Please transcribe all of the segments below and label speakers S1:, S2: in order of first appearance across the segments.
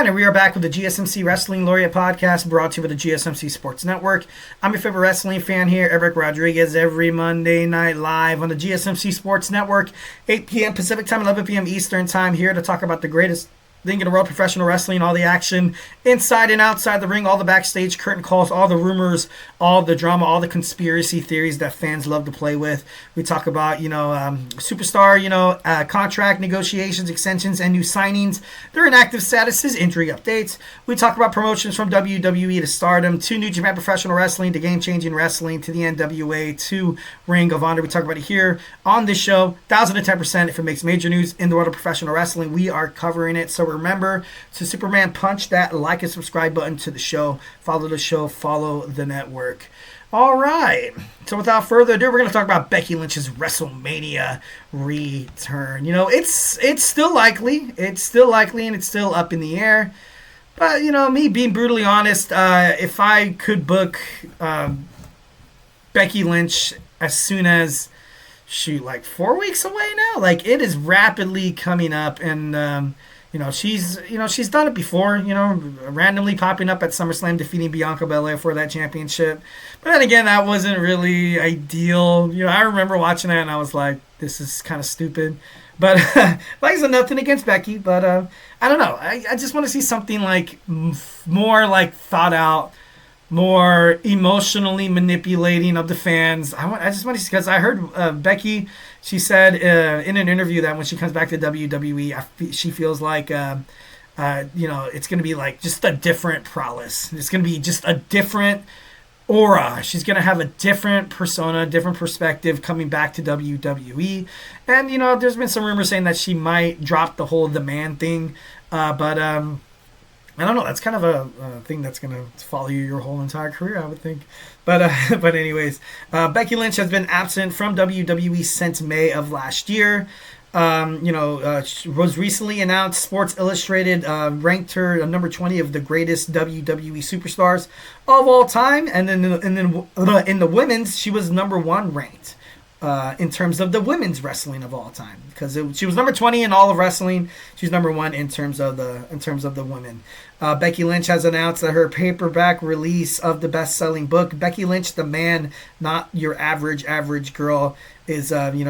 S1: right, and we are back with the GSMC Wrestling Laureate podcast brought to you by the GSMC Sports Network. I'm your favorite wrestling fan here, Eric Rodriguez, every Monday night live on the GSMC Sports Network, 8 p.m. Pacific Time, 11 p.m. Eastern Time, here to talk about the greatest thing in the world, professional wrestling, all the action inside and outside the ring, all the backstage curtain calls, all the rumors, all the drama, all the conspiracy theories that fans love to play with. We talk about, superstar, contract negotiations, extensions, and new signings, their inactive statuses, injury updates. We talk about promotions from WWE to Stardom to New Japan Professional Wrestling to game-changing wrestling to the NWA to Ring of Honor. We talk about it here on this show. 1,010% if it makes major news in the world of professional wrestling. We are covering it. So remember to Superman punch that like and subscribe button to the show. Follow the show. Follow the network. All right. So without further ado, we're going to talk about Becky Lynch's WrestleMania return. It's still likely. It's still likely and it's still up in the air. But, me being brutally honest, if I could book Becky Lynch as soon as, 4 weeks away now? It is rapidly coming up and... she's done it before, randomly popping up at SummerSlam, defeating Bianca Belair for that championship. But then again, that wasn't really ideal. I remember watching that and I was like, this is kind of stupid. But like I said, nothing against Becky, but I don't know. I just want to see something more thought out, more emotionally manipulating of the fans. I just want to see, because I heard Becky, she said in an interview that when she comes back to WWE, she feels like, it's going to be just a different prowess. It's going to be just a different aura. She's going to have a different persona, different perspective coming back to WWE. And, there's been some rumors saying that she might drop the whole the man thing. But I don't know. That's kind of a thing that's going to follow you your whole entire career, I would think. But anyways, Becky Lynch has been absent from WWE since May of last year. She was recently announced. Sports Illustrated ranked her number 20 of the greatest WWE superstars of all time. And then in the women's, she was number 1 ranked. In terms of the women's wrestling of all time, because she was number 20 in all of wrestling. She's number 1 in terms of the women. Becky Lynch has announced that her paperback release of the best-selling book, Becky Lynch, The Man, Not Your Average Girl, is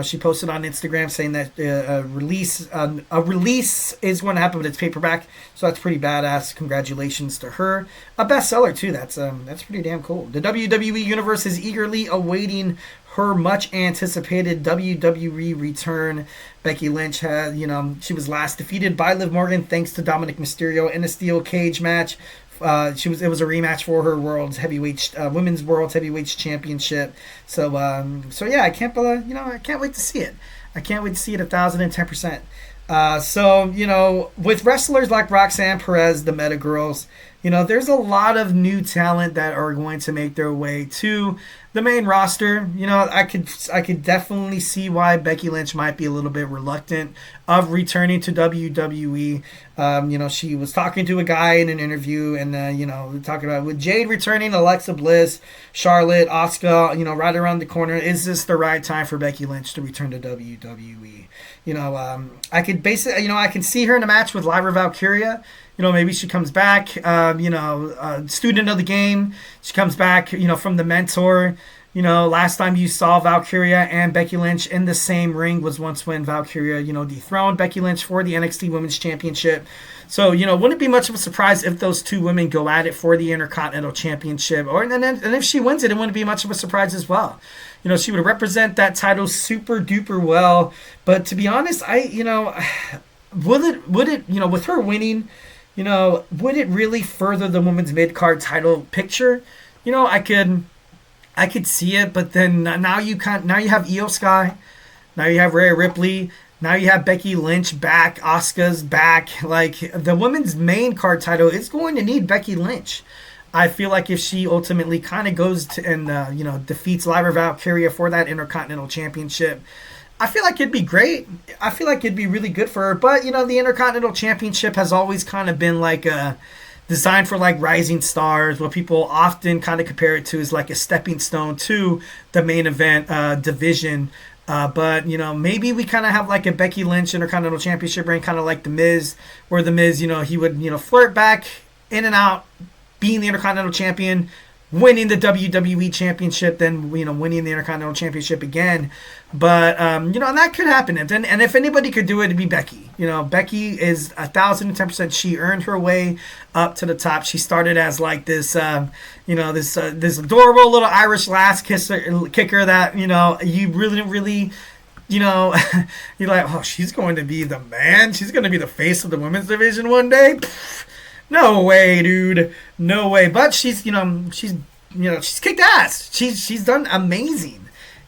S1: she posted on Instagram saying that a release is going to happen, but it's paperback, so that's pretty badass. Congratulations to her. A bestseller too. That's pretty damn cool. The WWE universe is eagerly awaiting her much anticipated WWE return. Becky Lynch had, she was last defeated by Liv Morgan thanks to Dominic Mysterio in a steel cage match. It was a rematch for her women's world's heavyweight championship. So yeah, I can't wait to see it. I can't wait to see it 1,010%. With wrestlers like Roxanne Perez, the Meta Girls, there's a lot of new talent that are going to make their way to the main roster. I could definitely see why Becky Lynch might be a little bit reluctant of returning to WWE. She was talking to a guy in an interview, and talking about with Jade returning, Alexa Bliss, Charlotte, Asuka, right around the corner. Is this the right time for Becky Lynch to return to WWE? I could basically, I can see her in a match with Lyra Valkyria. Maybe she comes back, student of the game. She comes back, from the mentor. Last time you saw Valkyria and Becky Lynch in the same ring was once when Valkyria, dethroned Becky Lynch for the NXT Women's Championship. So, wouldn't it be much of a surprise if those two women go at it for the Intercontinental Championship? And if she wins it, it wouldn't be much of a surprise as well. She would represent that title super duper well. But to be honest, would it, with her winning, would it really further the women's mid-card title picture? I could see it, but then now you have Io Sky, now you have Rhea Ripley, now you have Becky Lynch back, Asuka's back. The women's main card title is going to need Becky Lynch. I feel like if she ultimately kind of goes to and defeats Lyra Valkyria for that Intercontinental Championship, I feel like it'd be great. I feel like it'd be really good for her. But, the Intercontinental Championship has always kind of been designed for rising stars. What people often kind of compare it to is a stepping stone to the main event division But maybe we kind of have like a Becky Lynch Intercontinental Championship reign, kind of like the Miz, where the Miz, he would flirt back in and out, being the Intercontinental Champion, winning the WWE Championship, then winning the Intercontinental Championship again. But and that could happen. And if anybody could do it, it'd be Becky. Becky is 1,010%. She earned her way up to the top. She started as like this, this adorable little Irish lass kicker that you really. You're like, oh, she's going to be the man. She's going to be the face of the women's division one day. Pfft, no way, dude. No way. But she's kicked ass. She's done amazing.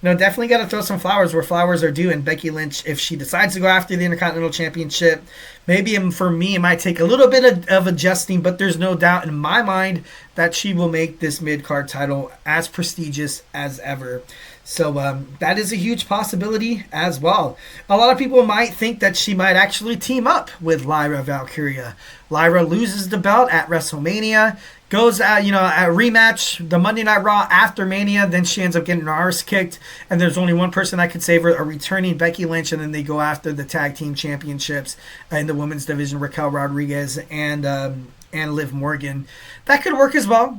S1: Definitely got to throw some flowers where flowers are due. And Becky Lynch, if she decides to go after the Intercontinental Championship, maybe for me it might take a little bit of adjusting, but there's no doubt in my mind that she will make this mid-card title as prestigious as ever. So that is a huge possibility as well. A lot of people might think that she might actually team up with Lyra Valkyria. Lyra loses the belt at WrestleMania, goes at a rematch, the Monday Night Raw after Mania, then she ends up getting her arse kicked, and there's only one person that could save her, a returning Becky Lynch, and then they go after the tag team championships in the women's division, Raquel Rodriguez and Liv Morgan. That could work as well.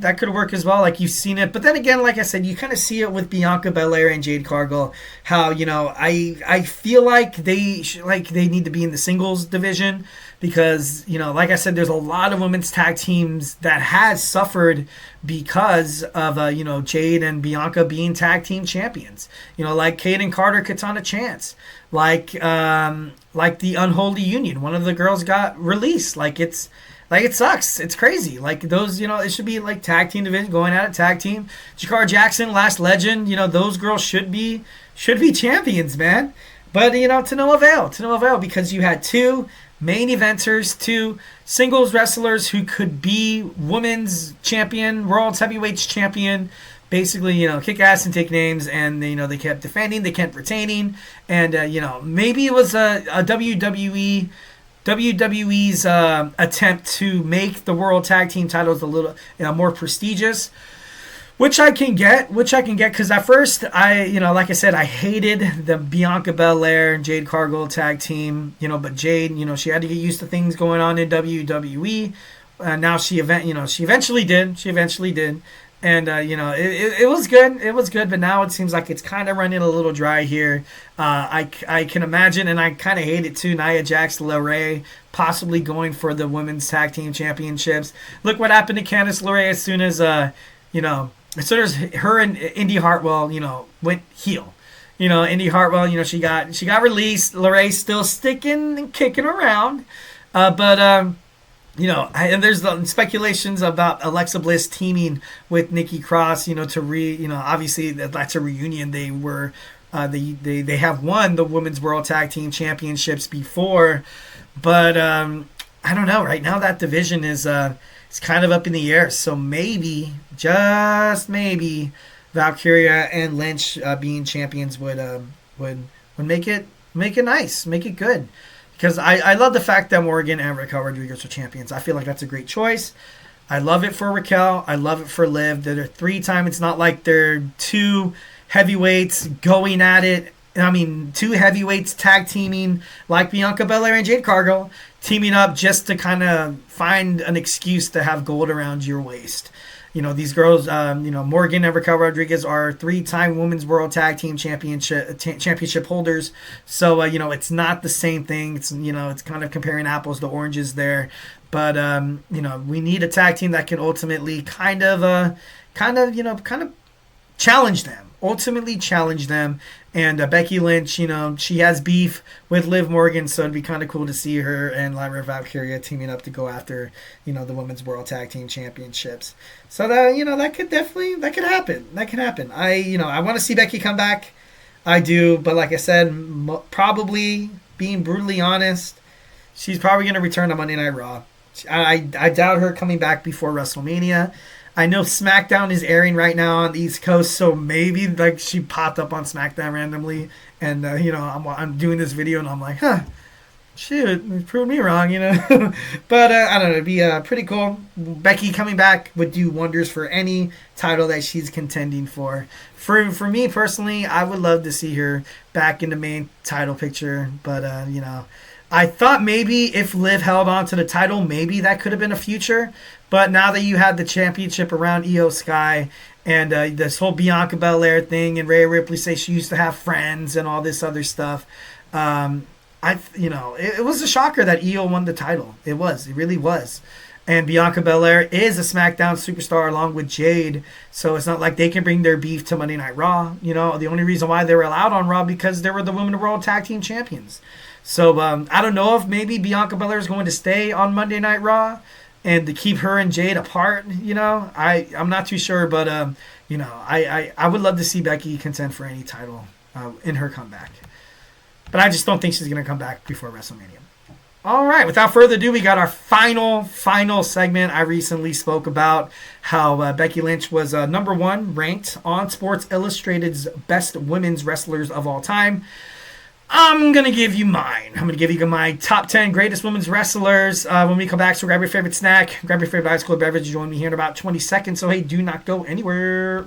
S1: Like you've seen it. But then again, like I said, you kind of see it with Bianca Belair and Jade Cargill. How I feel like they need to be in the singles division because like I said, there's a lot of women's tag teams that has suffered because of Jade and Bianca being tag team champions. Like Kayden Carter, Katana Chance, like the Unholy Union. One of the girls got released. It sucks. It's crazy. Like those, it should be like tag team division going at it, tag team. Jakara Jackson, Last Legend, those girls should be champions, man. But to no avail because you had two main eventers, two singles wrestlers who could be women's champion, world's heavyweights champion, basically, kick ass and take names, and they kept defending, they kept retaining, and maybe it was a WWE's attempt to make the World Tag Team titles a little more prestigious, which I can get because at first like I said, I hated the Bianca Belair and Jade Cargill tag team, but Jade, she had to get used to things going on in WWE. Now she eventually did. And, it was good, but now it seems like it's kind of running a little dry here. I can imagine, and I kind of hate it too, Nia Jax, LeRae possibly going for the Women's Tag Team Championships. Look what happened to Candice LeRae as soon as her and Indy Hartwell, went heel. Indy Hartwell, she got released. LeRae still sticking and kicking around. And there's the speculations about Alexa Bliss teaming with Nikki Cross, obviously that's a reunion. They were, they have won the Women's World Tag Team Championships before, but I don't know. Right now that division is it's kind of up in the air. So maybe, just maybe, Valkyria and Lynch being champions would make it nice, make it good. Because I love the fact that Morgan and Raquel Rodriguez are champions. I feel like that's a great choice. I love it for Raquel. I love it for Liv. They're 3-time. It's not like they're two heavyweights going at it. Two heavyweights tag teaming like Bianca Belair and Jade Cargill, teaming up just to kind of find an excuse to have gold around your waist. These girls, Morgan and Raquel Rodriguez are 3-time Women's World Tag Team Championship holders. So, it's not the same thing. It's, it's kind of comparing apples to oranges there. But, we need a tag team that can ultimately kind of challenge them. Ultimately challenge them. And Becky Lynch, she has beef with Liv Morgan, so it'd be kind of cool to see her and Lyra Valkyria teaming up to go after, the Women's World Tag Team Championships. So that could happen. That could happen. I want to see Becky come back. I do, but like I said, probably being brutally honest, she's probably going to return to Monday Night Raw. I doubt her coming back before WrestleMania. I know SmackDown is airing right now on the East Coast, so maybe she popped up on SmackDown randomly, and I'm doing this video and I'm like, Shoot, prove me wrong, you know. But I don't know. It'd be pretty cool. Becky coming back would do wonders for any title that she's contending for. For me personally, I would love to see her back in the main title picture. But I thought maybe if Liv held on to the title, maybe that could have been a future. But now that you had the championship around Io Sky and this whole Bianca Belair thing, and Rhea Ripley say she used to have friends and all this other stuff. It was a shocker that Io won the title. It was. It really was. And Bianca Belair is a SmackDown superstar along with Jade, so it's not like they can bring their beef to Monday Night Raw. The only reason why they were allowed on Raw because they were the Women's World Tag Team Champions. So I don't know if maybe Bianca Belair is going to stay on Monday Night Raw and to keep her and Jade apart. I'm not too sure, but I would love to see Becky contend for any title in her comeback. But I just don't think she's going to come back before WrestleMania. All right, without further ado, we got our final segment. I recently spoke about how Becky Lynch was number 1 ranked on Sports Illustrated's Best Women's Wrestlers of All Time. I'm going to give you mine. I'm going to give you my top 10 greatest women's wrestlers. When we come back, so grab your favorite snack, grab your favorite ice cold beverage. Join me here in about 20 seconds. So, hey, do not go anywhere.